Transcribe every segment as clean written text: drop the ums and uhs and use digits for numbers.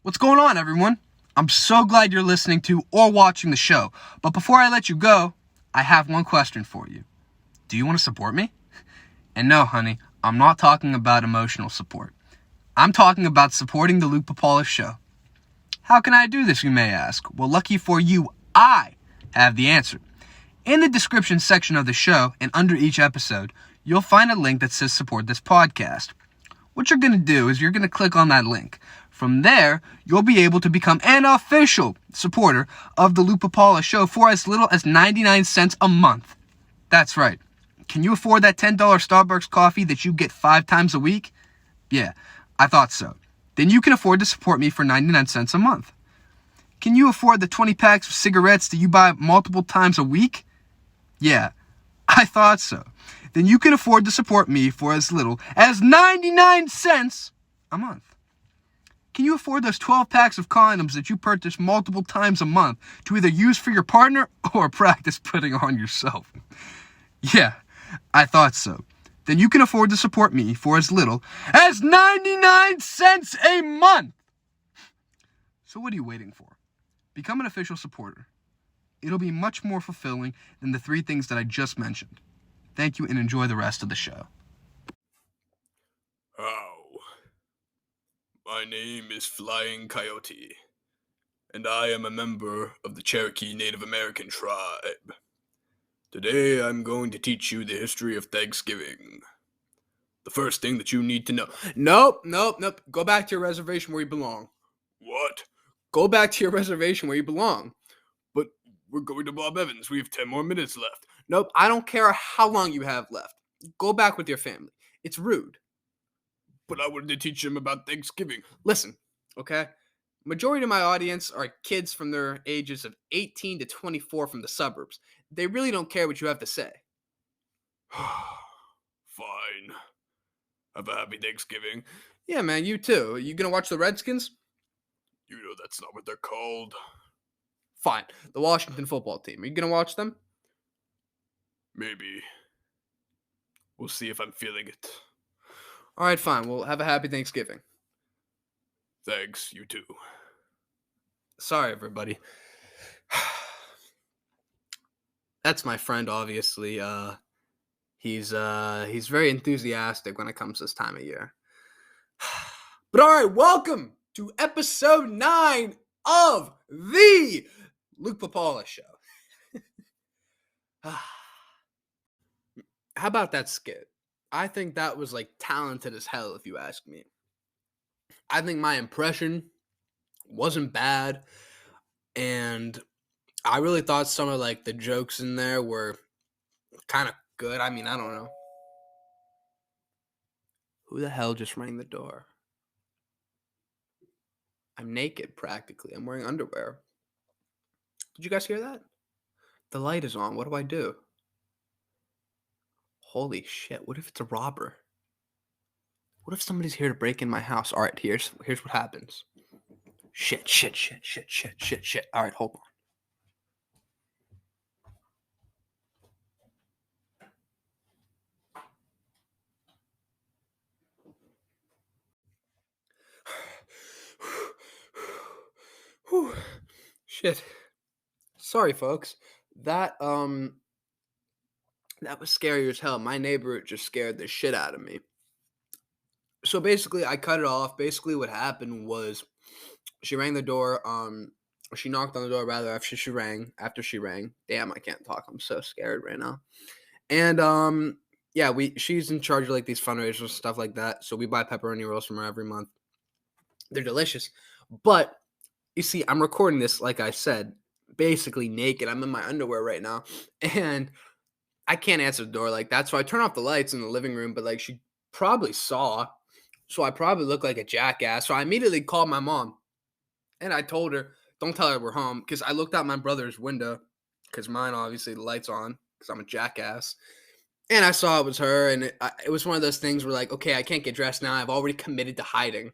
What's going on, everyone? I'm so glad you're listening to or watching the show. But before I let you go, I have one question for you. Do you want to support me? And no, honey, I'm not talking about emotional support. I'm talking about supporting the Luke Pipala show. How can I do this, you may ask? Well, lucky for you, I have the answer. In the description section of the show and under each episode, you'll find a link that says support this podcast. What you're going to do is you're going to click on that link. From there, you'll be able to become an official supporter of the Luke Pipala show for as little as 99 cents a month. That's right. Can you afford that $10 Starbucks coffee that you get 5 times a week? Yeah, I thought so. Then you can afford to support me for 99 cents a month. Can you afford the 20 packs of cigarettes that you buy multiple times a week? Yeah, I thought so. Then you can afford to support me for as little as 99 cents a month. Can you afford those 12 packs of condoms that you purchase multiple times a month to either use for your partner or practice putting on yourself? Yeah, I thought so. Then you can afford to support me for as little as 99 cents a month. So what are you waiting for? Become an official supporter. It'll be much more fulfilling than the 3 things that I just mentioned. Thank you and enjoy the rest of the show. How? My name is Flying Coyote, and I am a member of the Cherokee Native American tribe. Today I'm going to teach you the history of Thanksgiving. The first thing that you need to know. Nope. Go back to your reservation where you belong. What? Go back to your reservation where you belong. But we're going to Bob Evans. We have 10 more minutes left. Nope, I don't care how long you have left. Go back with your family. It's rude. But I wanted to teach them about Thanksgiving. Listen, okay? Majority of my audience are kids from their ages of 18 to 24 from the suburbs. They really don't care what you have to say. Fine. Have a happy Thanksgiving. Yeah, man, you too. You gonna watch the Redskins? You know that's not what they're called. Fine. The Washington football team. Are you gonna watch them? Maybe. We'll see if I'm feeling it. All right, fine. Well, have a happy Thanksgiving. Thanks, you too. Sorry, everybody. That's my friend, obviously. He's very enthusiastic when it comes this time of year. But all right, welcome to episode 9 of the Luke Pipala show. How about that skit? I think that was like talented as hell, if you ask me. I think my impression wasn't bad, and I really thought some of like the jokes in there were kind of good. I mean, I don't know. Who the hell just rang the door? I'm naked practically. I'm wearing underwear. Did you guys hear that? The light is on. What do I do? Holy shit. What if it's a robber? What if somebody's here to break in my house? All right, here's what happens. Shit. All right, hold on. Whew. Shit. Sorry, folks. That was scary as hell. My neighbor just scared the shit out of me. So basically, I cut it off. Basically, what happened was she rang the door. She knocked on the door rather after she rang. Damn, I can't talk. I'm so scared right now. And yeah, she's in charge of like these fundraisers and stuff like that. So we buy pepperoni rolls from her every month. They're delicious. But you see, I'm recording this, like I said, basically naked. I'm in my underwear right now, and I can't answer the door like that. So I turn off the lights in the living room, but like she probably saw. So I probably look like a jackass. So I immediately called my mom, and I told her, don't tell her we're home, because I looked out my brother's window, because mine, obviously, the light's on, because I'm a jackass. And I saw it was her, and it was one of those things where, like, okay, I can't get dressed now. I've already committed to hiding.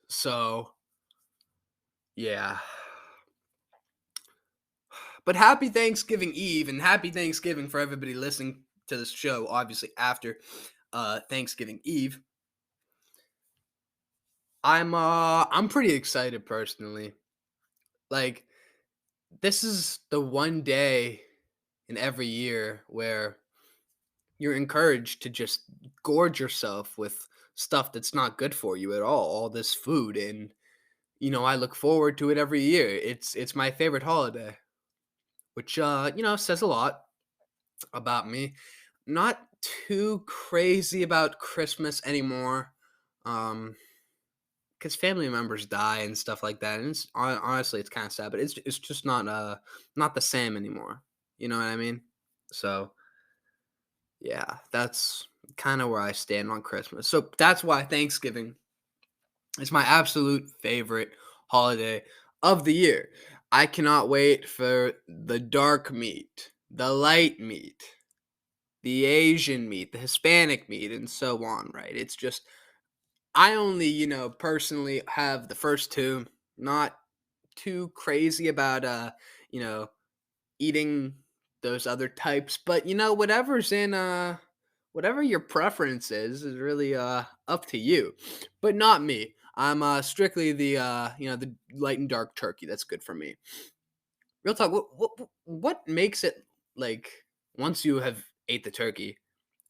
So, yeah. But happy Thanksgiving Eve, and happy Thanksgiving for everybody listening to this show, obviously, after Thanksgiving Eve. I'm pretty excited personally. Like, this is the one day in every year where you're encouraged to just gorge yourself with stuff that's not good for you at all this food, and I look forward to it every year. It's my favorite holiday, which says a lot about me. Not too crazy about Christmas anymore. Um because family members die and stuff like that, and honestly it's kind of sad, but it's just not the same anymore. You know what I mean? So yeah, that's kind of where I stand on Christmas. So that's why Thanksgiving is my absolute favorite holiday of the year. I cannot wait for the dark meat, the light meat, the Asian meat, the Hispanic meat, and so on, right? It's just, I only, personally have the first two, not too crazy about, you know, eating those other types, but whatever your preference is really up to you, but not me. I'm strictly the light and dark turkey. That's good for me. Real talk. What makes it, like, once you have ate the turkey,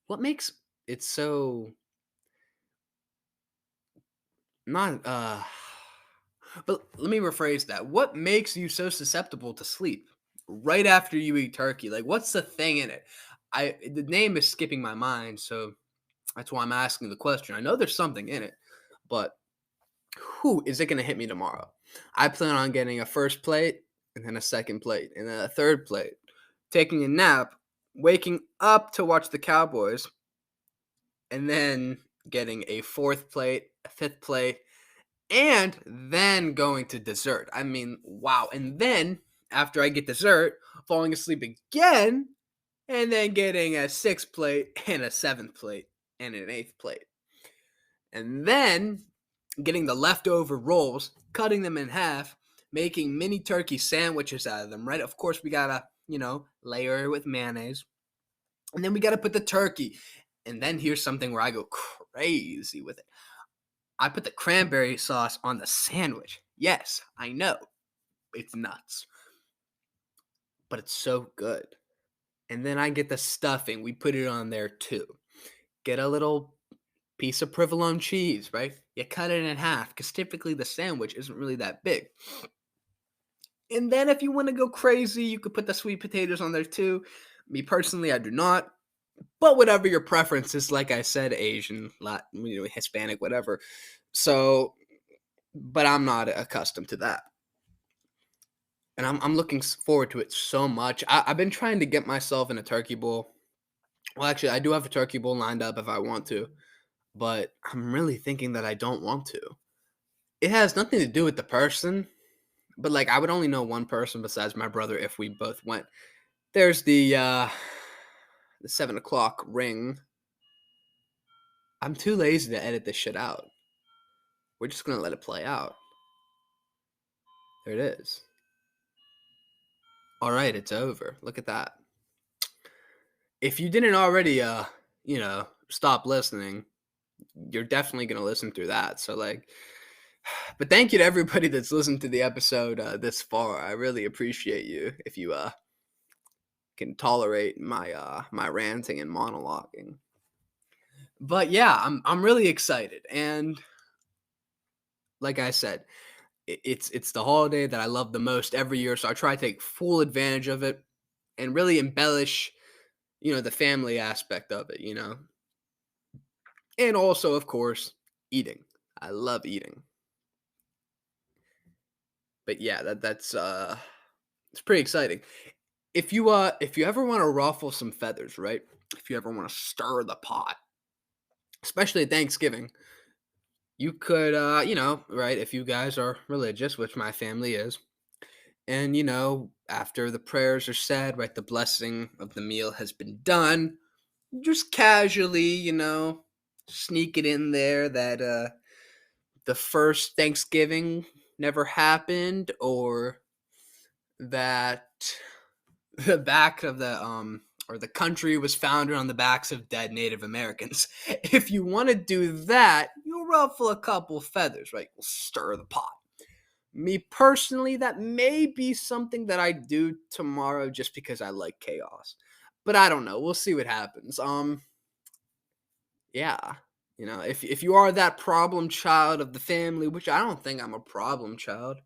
what makes it so not but let me rephrase that. What makes you so susceptible to sleep right after you eat turkey? Like, what's the thing in it? The name is skipping my mind, so that's why I'm asking the question. I know there's something in it, but who is it going to hit me tomorrow? I plan on getting a first plate, and then a second plate, and then a third plate, taking a nap, waking up to watch the Cowboys, and then getting a fourth plate, a fifth plate, and then going to dessert. I mean, wow. And then after I get dessert, falling asleep again, and then getting a sixth plate and a seventh plate and an eighth plate. And then getting the leftover rolls, cutting them in half, making mini turkey sandwiches out of them, right? Of course, we gotta, layer it with mayonnaise. And then we gotta put the turkey. And then here's something where I go crazy with it. I put the cranberry sauce on the sandwich. Yes, I know. It's nuts. But it's so good. And then I get the stuffing. We put it on there too. Get a little piece of provolone cheese, right? You cut it in half because typically the sandwich isn't really that big. And then if you want to go crazy, you could put the sweet potatoes on there too. Me personally, I do not. But whatever your preference is, like I said, Asian, Latin, Hispanic, whatever. So, but I'm not accustomed to that. And I'm looking forward to it so much. I've been trying to get myself in a turkey bowl. Well, actually, I do have a turkey bowl lined up if I want to, but I'm really thinking that I don't want to. It has nothing to do with the person, but like I would only know one person besides my brother if we both went. There's the 7 o'clock ring. I'm too lazy to edit this shit out. We're just gonna let it play out. There it is. All right, it's over. Look at that. If you didn't already, stop listening, you're definitely gonna listen through that. So like, but thank you to everybody that's listened to the episode this far. I really appreciate you if you can tolerate my ranting and monologuing. But yeah, I'm really excited, and like I said, it's the holiday that I love the most every year. So I try to take full advantage of it and really embellish, the family aspect of it, and also of course eating. I love eating. But yeah, that's it's pretty exciting. If you ever want to ruffle some feathers, right? If you ever want to stir the pot, especially at Thanksgiving, you could right, if you guys are religious, which my family is, and after the prayers are said, right, the blessing of the meal has been done, just casually, sneak it in there that the first Thanksgiving never happened, or that the back of the or the country was founded on the backs of dead Native Americans. If you want to do that, you're ruffle a couple feathers, right? We'll stir the pot. Me personally, that may be something that I do tomorrow just because I like chaos. But I don't know. We'll see what happens. Yeah. If you are that problem child of the family, which I don't think I'm a problem child.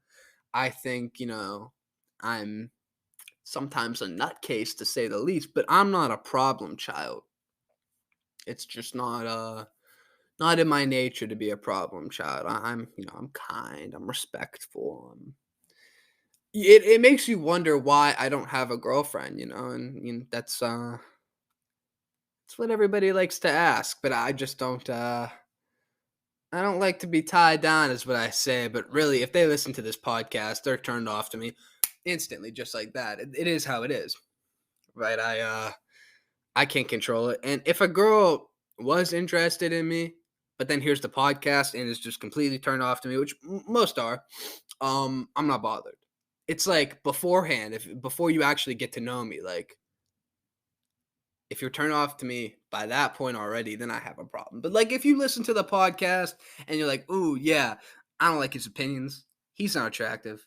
I think, I'm sometimes a nutcase to say the least, but I'm not a problem child. It's just not in my nature to be a problem child. I'm kind, I'm respectful. It makes you wonder why I don't have a girlfriend, and that's what everybody likes to ask, but I just don't I don't like to be tied down is what I say, but really if they listen to this podcast, they're turned off to me instantly just like that. It is how it is. Right? I can't control it. And if a girl was interested in me, but then here's the podcast and is just completely turned off to me, which most are, I'm not bothered. It's like beforehand, before you actually get to know me, like if you're turned off to me by that point already, then I have a problem. But like if you listen to the podcast and you're like, "Ooh, yeah, I don't like his opinions. He's not attractive."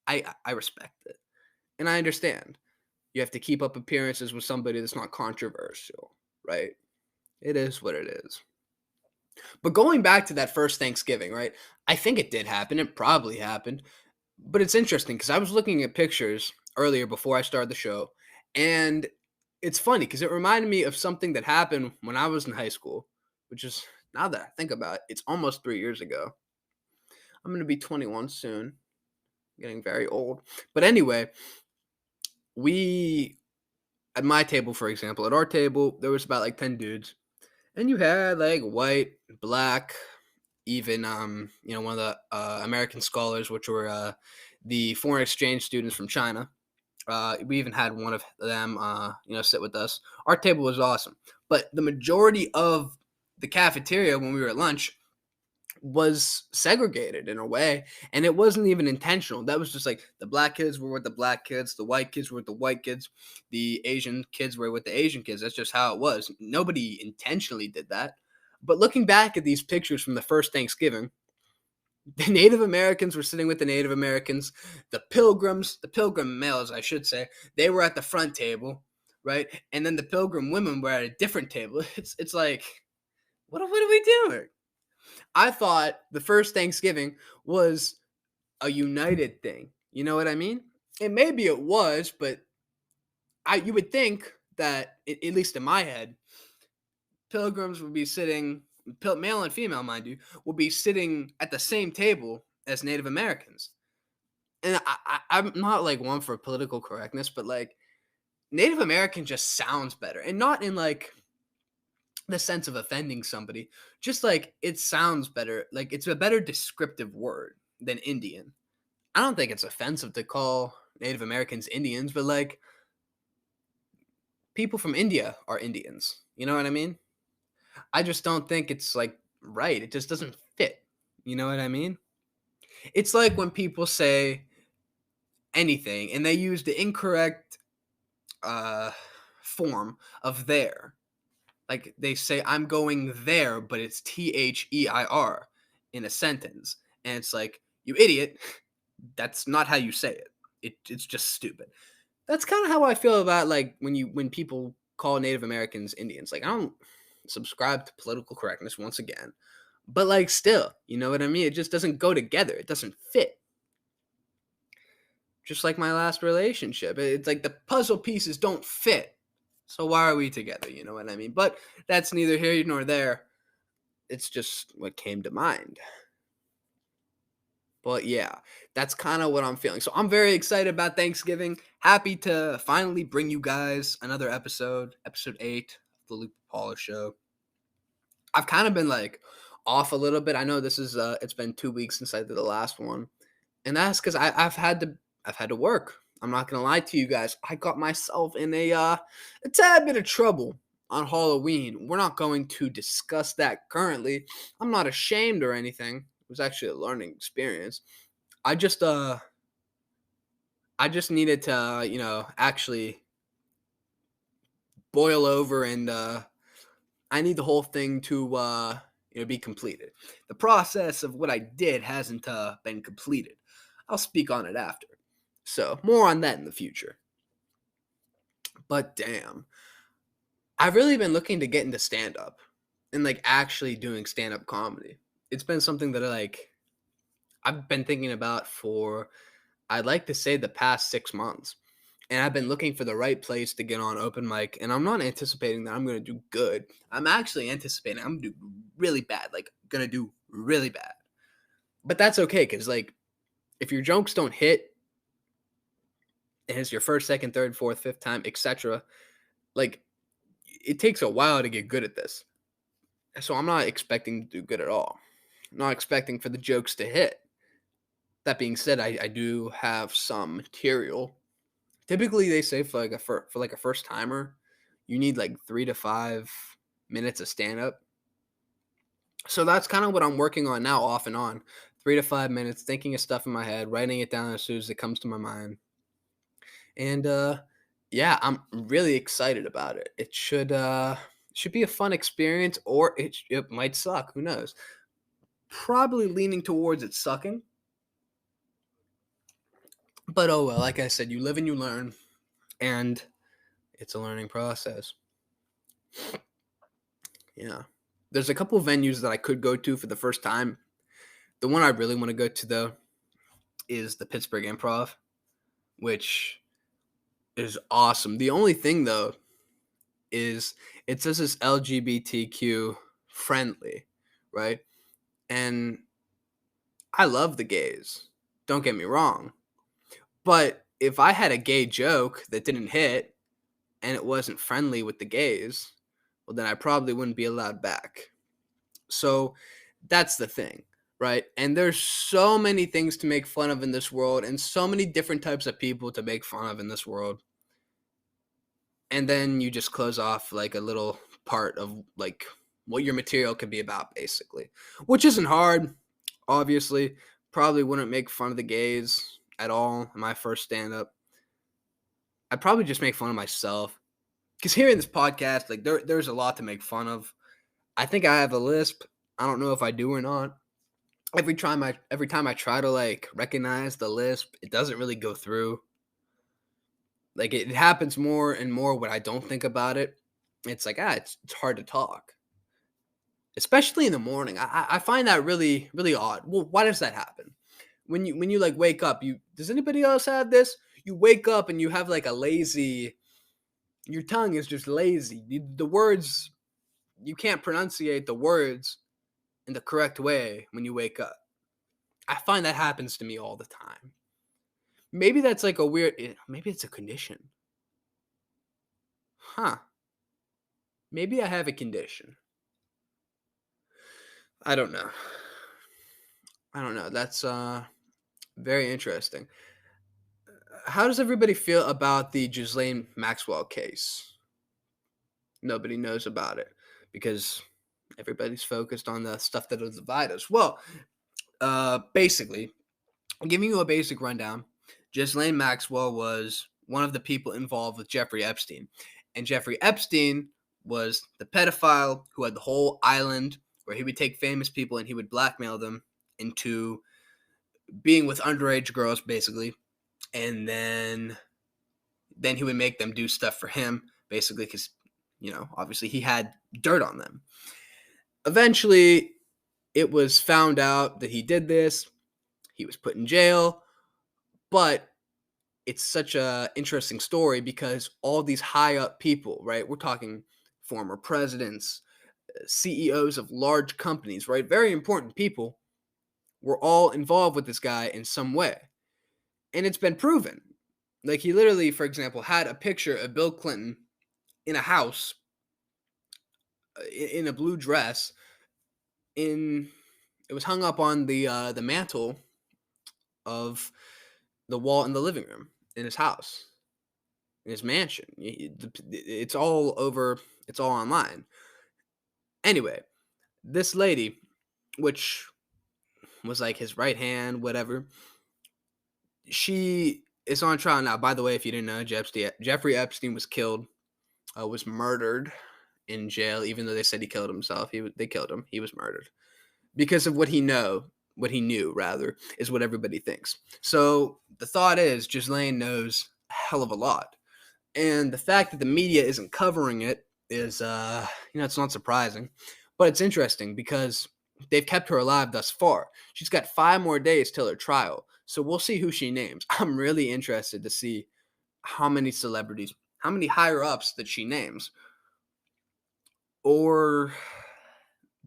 I respect it. And I understand. You have to keep up appearances with somebody that's not controversial, right? It is what it is. But going back to that first Thanksgiving, right? I think it did happen. It probably happened. But it's interesting because I was looking at pictures earlier before I started the show, and it's funny because it reminded me of something that happened when I was in high school, which is now that I think about it, it's almost 3 years ago. I'm going to be 21 soon, getting very old. But anyway, we at my table, for example, at our table, there was about like 10 dudes, and you had like white, black, even one of the American scholars, which were the foreign exchange students from China. We even had one of them, sit with us. Our table was awesome, but the majority of the cafeteria when we were at lunch was segregated in a way, and it wasn't even intentional. That was just like the black kids were with the black kids, the white kids were with the white kids, the Asian kids were with the Asian kids. That's just how it was. Nobody intentionally did that. But looking back at these pictures from the first Thanksgiving, the Native Americans were sitting with the Native Americans. The pilgrim males, I should say, they were at the front table, right? And then the pilgrim women were at a different table. It's like, what are we doing? I thought the first Thanksgiving was a united thing. You know what I mean? And maybe it was, but you would think that, at least in my head, pilgrims would be sitting, male and female, mind you, will be sitting at the same table as Native Americans. And I'm not like one for political correctness, but like Native American just sounds better, and not in like the sense of offending somebody, just like it sounds better. Like it's a better descriptive word than Indian. I don't think it's offensive to call Native Americans Indians, but like people from India are Indians. You know what I mean? I just don't think it's like right. It just doesn't fit. You know what I mean? It's like when people say anything and they use the incorrect uh form of there. Like they say I'm going there, but it's THEIR in a sentence. And it's like, you idiot, that's not how you say it. It's just stupid. That's kind of how I feel about like when people call Native Americans Indians. Like I don't subscribe to political correctness once again. But like still, you know what I mean? It just doesn't go together. It doesn't fit. Just like my last relationship. It's like the puzzle pieces don't fit. So why are we together? You know what I mean? But that's neither here nor there. It's just what came to mind. But yeah, that's kind of what I'm feeling. So I'm very excited about Thanksgiving. Happy to finally bring you guys another episode 8 of the Luke Paula Show. I've kind of been like off a little bit. I know this is it's been 2 weeks since I did the last one, and that's because I've had to work. I'm not gonna lie to you guys. I got myself in a tad bit of trouble on Halloween. We're not going to discuss that currently. I'm not ashamed or anything. It was actually a learning experience. I just needed to, actually boil over, and I need the whole thing to be completed. The process of what I did hasn't been completed. I'll speak on it after. So more on that in the future. But damn, I've really been looking to get into stand up and like actually doing stand up comedy. It's been something that I've been thinking about for, I'd like to say, the past 6 months. And I've been looking for the right place to get on open mic. And I'm not anticipating that I'm going to do good. I'm actually anticipating I'm going to do really bad. Like, going to do really bad. But that's okay, because, like, if your jokes don't hit, and it's your first, second, third, fourth, fifth time, etc., like, it takes a while to get good at this. So I'm not expecting to do good at all. I'm not expecting for the jokes to hit. That being said, I do have some material. Typically, they say for like a first timer, you need like 3 to 5 minutes of stand up. So that's kind of what I'm working on now, off and on. 3 to 5 minutes, thinking of stuff in my head, writing it down as soon as it comes to my mind. And yeah, I'm really excited about it. It should be a fun experience, or it might suck. Who knows? Probably leaning towards it sucking. But oh well, like I said, you live and you learn, and it's a learning process. Yeah. There's a couple venues that I could go to for the first time. The one I really want to go to, though, is the Pittsburgh Improv, which is awesome. The only thing, though, is it says it's LGBTQ friendly, right? And I love the gays. Don't get me wrong. But if I had a gay joke that didn't hit and it wasn't friendly with the gays, well, then I probably wouldn't be allowed back. So that's the thing, right? And there's so many things to make fun of in this world, and so many different types of people to make fun of in this world. And then you just close off like a little part of like what your material could be about, basically, which isn't hard. Obviously, probably wouldn't make fun of the gays at all in my first stand-up. I'd probably just make fun of myself, because here in this podcast, like there's a lot to make fun of. I think I have a lisp. I don't know if I do or not. Every time I try to like recognize the lisp, it doesn't really go through. Like it happens more and more when I don't think about it. It's like it's hard to talk, especially in the morning. I find that really really odd. Well, why does that happen? When you like wake up, does anybody else have this? You wake up and you have like a lazy. Your tongue is just lazy. The words, you can't pronunciate the words in the correct way when you wake up. I find that happens to me all the time. Maybe that's like maybe it's a condition. Huh. Maybe I have a condition. I don't know. That's very interesting. How does everybody feel about the Ghislaine Maxwell case? Nobody knows about it because everybody's focused on the stuff that'll divide us. Well, basically, giving you a basic rundown, Ghislaine Maxwell was one of the people involved with Jeffrey Epstein. And Jeffrey Epstein was the pedophile who had the whole island where he would take famous people and he would blackmail them into being with underage girls, basically. And then he would make them do stuff for him, basically, because, obviously he had dirt on them. Eventually, it was found out that he did this. He was put in jail. But it's such a interesting story because all these high up people, right? We're talking former presidents, CEOs of large companies, right? Very important people were all involved with this guy in some way. And it's been proven. Like he literally, for example, had a picture of Bill Clinton in a house in a blue dress. It was hung up on the mantle of the wall in the living room in his house, in his mansion. It's all over. It's all online. Anyway, this lady, which was like his right hand, whatever, she is on trial now. By the way, if you didn't know, Jeffrey Epstein was killed, was murdered in jail, even though they said he killed himself. They killed him. He was murdered because of what he knew, rather, is what everybody thinks. So the thought is Ghislaine knows a hell of a lot. And the fact that the media isn't covering it is, it's not surprising. But it's interesting because they've kept her alive thus far. She's got 5 more days till her trial. So we'll see who she names. I'm really interested to see how many celebrities, how many higher-ups that she names. Or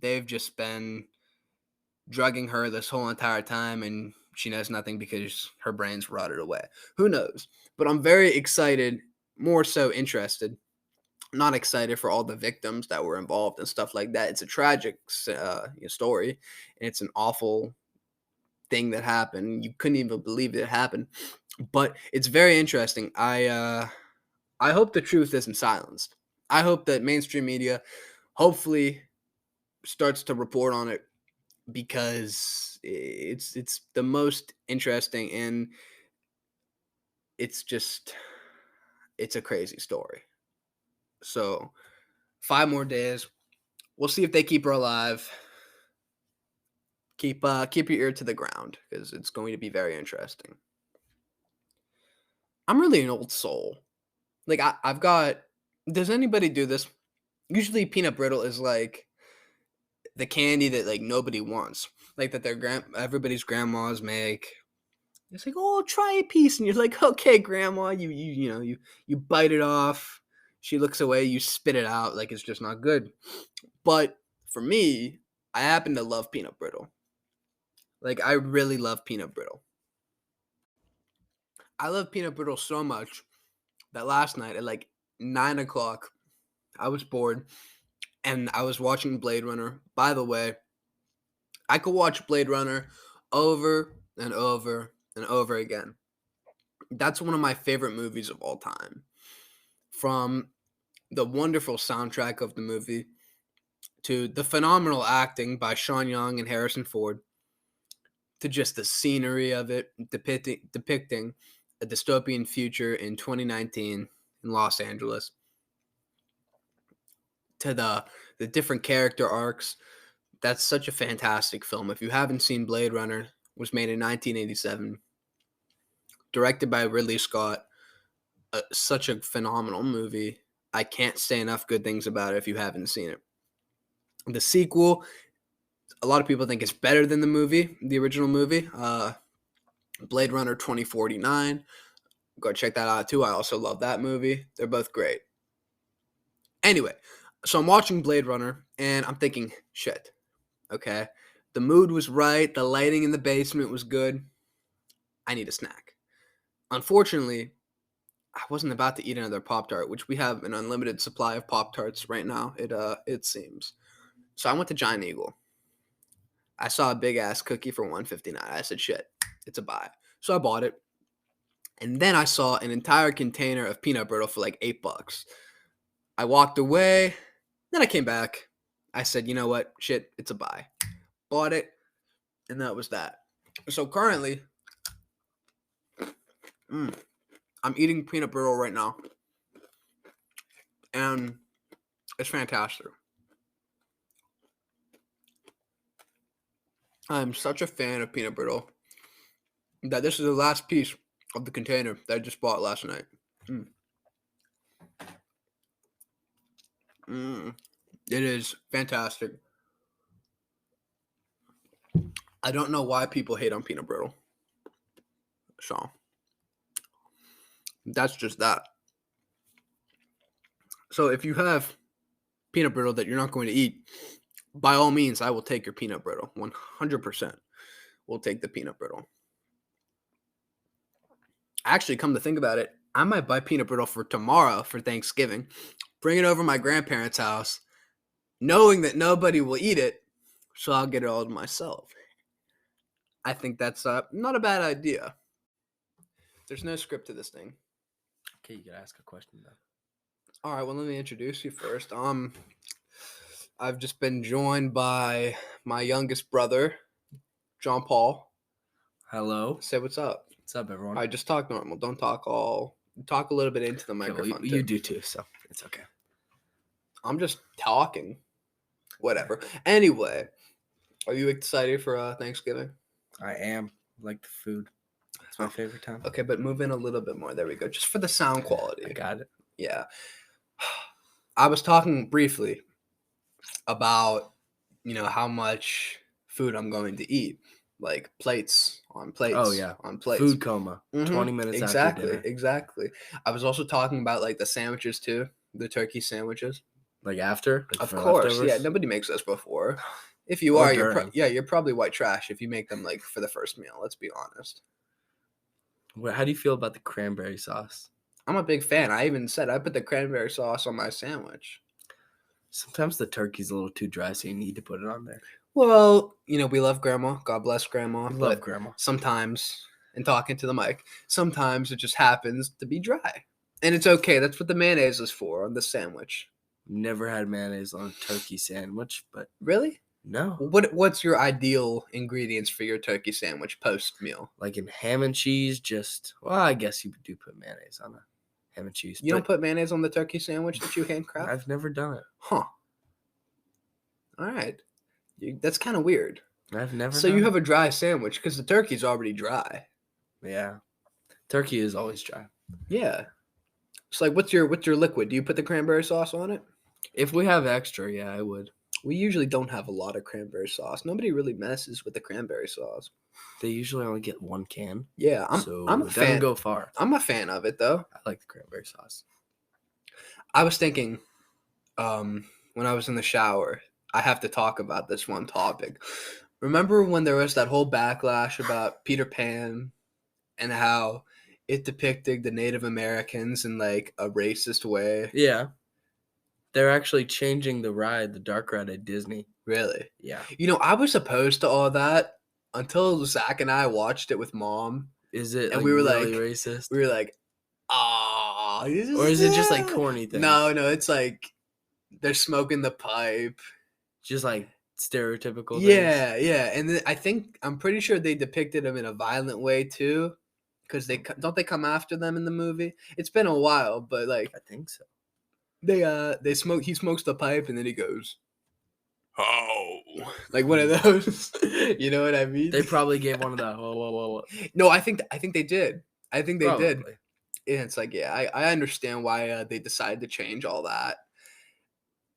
they've just been drugging her this whole entire time and she knows nothing because her brain's rotted away. Who knows? But I'm very excited, more so interested, not excited for all the victims that were involved and stuff like that. It's a tragic story, and it's an awful thing that happened. You couldn't even believe it happened, but it's very interesting. I hope the truth isn't silenced. I hope that mainstream media hopefully starts to report on it, because it's the most interesting, and it's a crazy story. So 5 more days. We'll see if they keep her alive. Keep your ear to the ground, because it's going to be very interesting. I'm really an old soul. Like I've got. Does anybody do this? Usually, peanut brittle is like the candy that like nobody wants, like that everybody's grandmas make. It's like, oh, try a piece, and you're like, okay, grandma. You bite it off. She looks away. You spit it out like it's just not good. But for me, I happen to love peanut brittle. Like, I really love peanut brittle. I love peanut brittle so much that last night at like 9 o'clock, I was bored and I was watching Blade Runner. By the way, I could watch Blade Runner over and over and over again. That's one of my favorite movies of all time. From the wonderful soundtrack of the movie to the phenomenal acting by Sean Young and Harrison Ford, to just the scenery of it, depicting a dystopian future in 2019 in Los Angeles, to the different character arcs. That's such a fantastic film. If you haven't seen Blade Runner, it was made in 1987, directed by Ridley Scott. Such a phenomenal movie. I can't say enough good things about it if you haven't seen it. The sequel, a lot of people think it's better than the original movie, Blade Runner 2049. Go check that out too. I also love that movie. They're both great. Anyway, so I'm watching Blade Runner and I'm thinking, shit, okay, the mood was right. The lighting in the basement was good. I need a snack. Unfortunately, I wasn't about to eat another Pop-Tart, which we have an unlimited supply of Pop-Tarts right now, it seems. So I went to Giant Eagle. I saw a big-ass cookie for $1.59. I said, shit, it's a buy. So I bought it. And then I saw an entire container of peanut brittle for like $8. I walked away. Then I came back. I said, you know what? Shit, it's a buy. Bought it. And that was that. So currently, I'm eating peanut brittle right now. And it's fantastic. I'm such a fan of peanut brittle that this is the last piece of the container that I just bought last night. It is fantastic. I don't know why people hate on peanut brittle. So that's just that. So if you have peanut brittle that you're not going to eat, by all means, I will take your peanut brittle. 100% will take the peanut brittle. Actually, come to think about it, I might buy peanut brittle for tomorrow for Thanksgiving, bring it over to my grandparents' house, knowing that nobody will eat it, so I'll get it all to myself. I think that's not a bad idea. There's no script to this thing. Okay, you gotta ask a question though. All right, well, let me introduce you first. I've just been joined by my youngest brother, John Paul. Hello. Say what's up. What's up, everyone? All right, just talk normal. Don't talk a little bit into the microphone. You do too, so it's okay. I'm just talking. Whatever. Anyway, are you excited for Thanksgiving? I am. Like the food. It's my favorite time. Okay, but move in a little bit more. There we go. Just for the sound quality. I got it. Yeah. I was talking briefly about, how much food I'm going to eat. Like plates on plates. Oh, yeah. On plates. Food coma. Mhm. 20 minutes after Exactly. dinner. Exactly. I was also talking about like the sandwiches too. The turkey sandwiches. Like after? Like Of for course. leftovers? Yeah, nobody makes those before. If you Or are, during. you're probably white trash if you make them like for the first meal. Let's be honest. How do you feel about the cranberry sauce? I'm a big fan. I even said I put the cranberry sauce on my sandwich. Sometimes the turkey's a little too dry, so you need to put it on there. Well, we love grandma. God bless grandma. We but love grandma. sometimes, and talking to the mic, sometimes it just happens to be dry. And it's okay. That's what the mayonnaise is for on the sandwich. Never had mayonnaise on a turkey sandwich, but Really? no. What's your ideal ingredients for your turkey sandwich post meal? Like in ham and cheese, I guess you do put mayonnaise on a ham and cheese. You don't put mayonnaise on the turkey sandwich that you handcraft? I've never done it. Huh. All right. That's kind of weird. I've never So done you it. have a dry sandwich because the turkey's already dry. Yeah. Turkey is always dry. Yeah. It's like, what's your liquid? Do you put the cranberry sauce on it? If we have extra, yeah, I would. We usually don't have a lot of cranberry sauce. Nobody really messes with the cranberry sauce. They usually only get one can. Yeah, I'm a it fan. doesn't go far. I'm a fan of it though. I like the cranberry sauce. I was thinking, when I was in the shower, I have to talk about this one topic. Remember when there was that whole backlash about Peter Pan and how it depicted the Native Americans in like a racist way? Yeah. They're actually changing the dark ride at Disney. Really? Yeah. I was opposed to all that until Zach and I watched it with Mom. Is it And like we were really like- racist? We were like, ah. Or is it just like corny things? No, it's like they're smoking the pipe. Just like stereotypical things? Yeah. And then I'm pretty sure they depicted them in a violent way too. Because don't they come after them in the movie? It's been a while, but like I think so. they smoke. He smokes the pipe, and then he goes, "Oh," like one of those. You know what I mean? They probably gave one of the No, I think they did. I think they did. Probably. And it's like, yeah, I understand why they decided to change all that.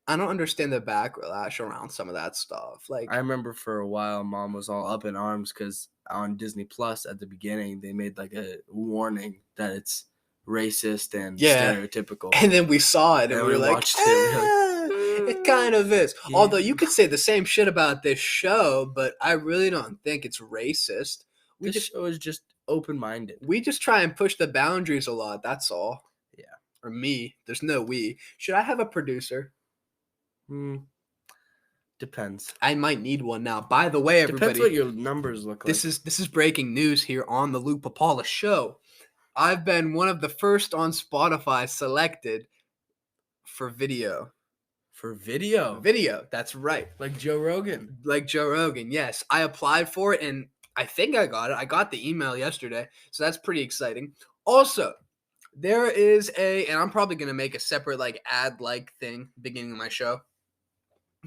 I don't understand the backlash around some of that stuff. Like, I remember for a while, Mom was all up in arms because on Disney Plus at the beginning, they made like a warning that it's racist and stereotypical. and then we saw it, and And we were we like, watched it, we were like, it kind of is. Yeah. Although you could say the same shit about this show, but I really don't think it's racist. This show is just open-minded. We just try and push the boundaries a lot. That's all. Yeah. Or me. There's no we. Should I have a producer? Depends. I might need one now. By the way, everybody, Depends what your numbers look like. this is breaking news here on the Luke Pipala show. I've been one of the first on Spotify selected for video. For video. Video, that's right. Like Joe Rogan. Like Joe Rogan, yes. I applied for it, and I think I got it. I got the email yesterday, so that's pretty exciting. Also, there is and I'm probably going to make a separate like ad-like thing beginning of my show.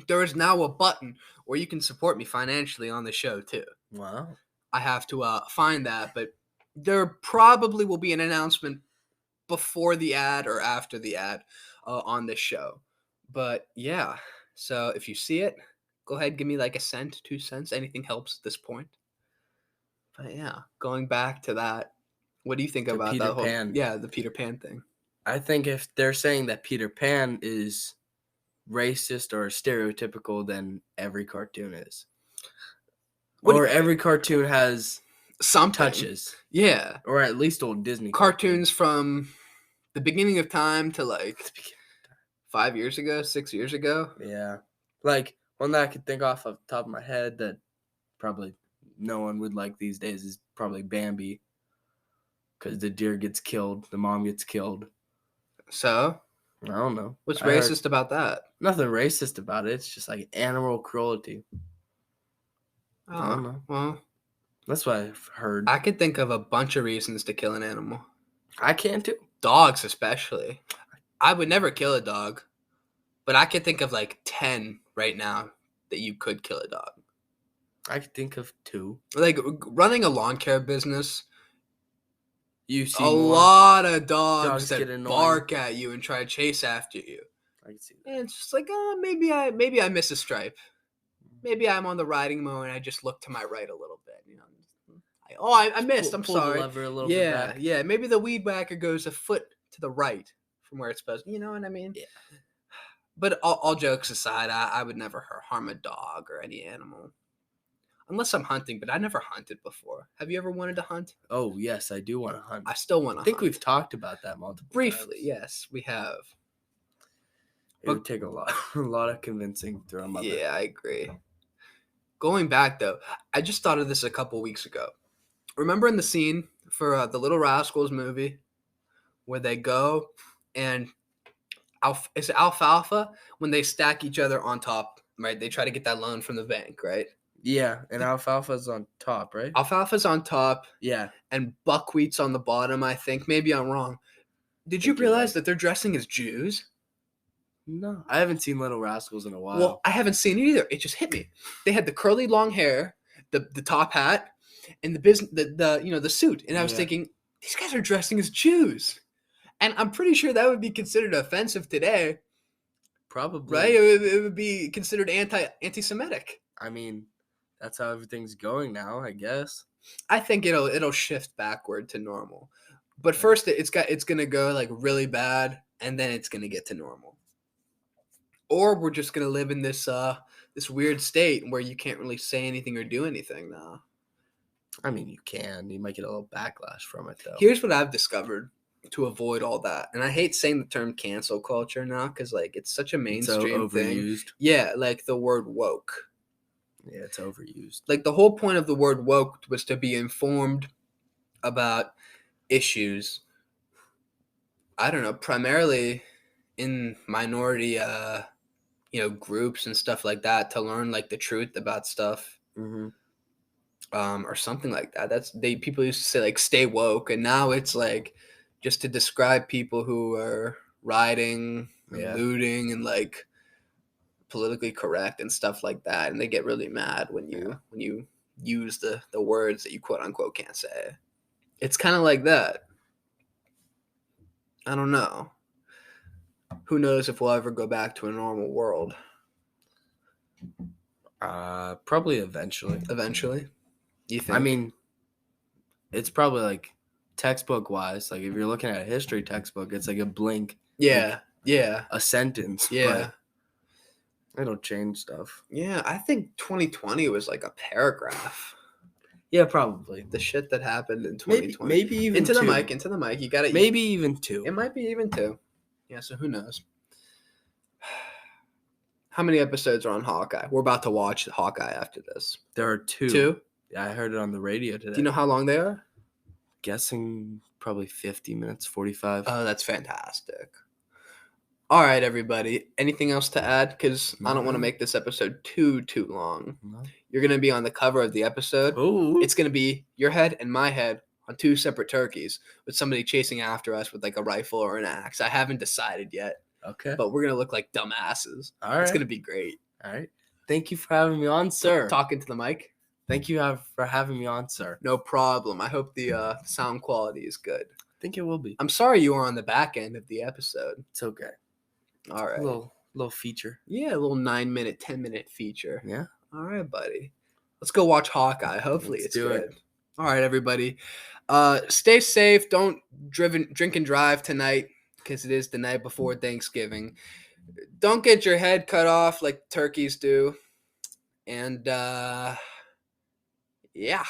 There is now a button where you can support me financially on the show, too. Wow. I have to find that, but there probably will be an announcement before the ad or after the ad on this show. But yeah, so if you see it, go ahead, give me like a cent, 2 cents. Anything helps at this point. But yeah, going back to that, what do you think about Peter that whole Pan. Yeah, the Peter Pan thing? I think if they're saying that Peter Pan is racist or stereotypical, then every cartoon is. Or every cartoon has some touches. Yeah. Or at least old Disney cartoons from the beginning of time to like 5 years ago, 6 years ago. Yeah. Like one that I could think off the top of my head that probably no one would like these days is probably Bambi. Because the deer gets killed, the mom gets killed. So? I don't know. What's racist about that? Nothing racist about it. It's just like animal cruelty. Oh, I don't know. Well, that's what I've heard. I could think of a bunch of reasons to kill an animal. I can too. Dogs, especially. I would never kill a dog. But I could think of like 10 right now that you could kill a dog. I could think of 2. Like running a lawn care business, You see a more. lot of dogs Dogs that get annoying. bark at you and try to chase after you. I can see that. And it's just like, maybe I miss a stripe. Maybe I'm on the riding mower and I just look to my right a little bit. You know, I missed. I'm Pull sorry. the lever a little bit back. Yeah. Maybe the weed whacker goes a foot to the right from where it's supposed. You know what I mean? Yeah. But all jokes aside, I would never harm a dog or any animal. Unless I'm hunting, but I never hunted before. Have you ever wanted to hunt? Oh, yes, I do want to hunt. I still want to I think hunt. we've talked about that multiple Briefly, times. yes, we have. It would take a lot of convincing through a mother. Yeah, I agree. Going back, though, I just thought of this a couple weeks ago. Remember in the scene for the Little Rascals movie where they go and is it alfalfa when they stack each other on top, right? They try to get that loan from the bank, right? Yeah, and alfalfa's on top, right? Alfalfa's on top Yeah. and buckwheat's on the bottom, I think. Maybe I'm wrong. Did you think you're realize right. that they're dressing as Jews? No, I haven't seen Little Rascals in a while. Well, I haven't seen it either. It just hit me. They had the curly long hair, the top hat, and the suit. And I was Yeah. thinking, these guys are dressing as Jews. And I'm pretty sure that would be considered offensive today, Probably. right? It would be considered anti-Semitic. I mean, that's how everything's going now, I guess. I think it'll shift backward to normal. But first it's gonna go like really bad, and then it's gonna get to normal. Or we're just gonna live in this weird state where you can't really say anything or do anything now. I mean, you can. You might get a little backlash from it, though. Here's what I've discovered to avoid all that, and I hate saying the term cancel culture now because like it's such a It's so mainstream thing. overused. Yeah, like the word woke. Yeah, it's overused. Like the whole point of the word woke was to be informed about issues. I don't know, primarily in minority, groups and stuff like that, to learn like the truth about stuff, Mm-hmm. or something like that. People used to say like stay woke, and now it's like just to describe people who are rioting and Yeah. looting and like politically correct and stuff like that, and they get really mad when you use the words that you quote unquote can't say. It's kind of like that. I don't know. Who knows if we'll ever go back to a normal world? Probably eventually. Eventually, you think? I mean, it's probably like textbook wise. Like if you're looking at a history textbook, it's like a blink, yeah, a sentence. yeah, but it'll change stuff. yeah. I think 2020 was like a paragraph. Yeah, probably. The shit that happened in 2020. Maybe even into the two. mic. You got it. Maybe even 2. It might be even 2. Yeah. So who knows? How many episodes are on Hawkeye? We're about to watch Hawkeye after this. There are 2. 2? Yeah, I heard it on the radio today. Do you know how long they are? Guessing probably 50 minutes, 45. Oh, that's fantastic. All right, everybody. Anything else to add? Because I don't want to make this episode too long. No. You're going to be on the cover of the episode. Ooh. It's going to be your head and my head on 2 separate turkeys with somebody chasing after us with like a rifle or an axe. I haven't decided yet, Okay. but we're going to look like dumbasses. All right. It's going to be great. All right. Thank you for having me on, sir. Talking to the mic? Thank you for having me on, sir. No problem. I hope the sound quality is good. I think it will be. I'm sorry you were on the back end of the episode. It's okay. All right. A little feature. Yeah, a little 9-minute, 10-minute feature. Yeah. All right, buddy. Let's go watch Hawkeye. Hopefully Let's it's do good. it. All right, everybody. Stay safe. Don't drink and drive tonight because it is the night before Thanksgiving. Don't get your head cut off like turkeys do. And yeah.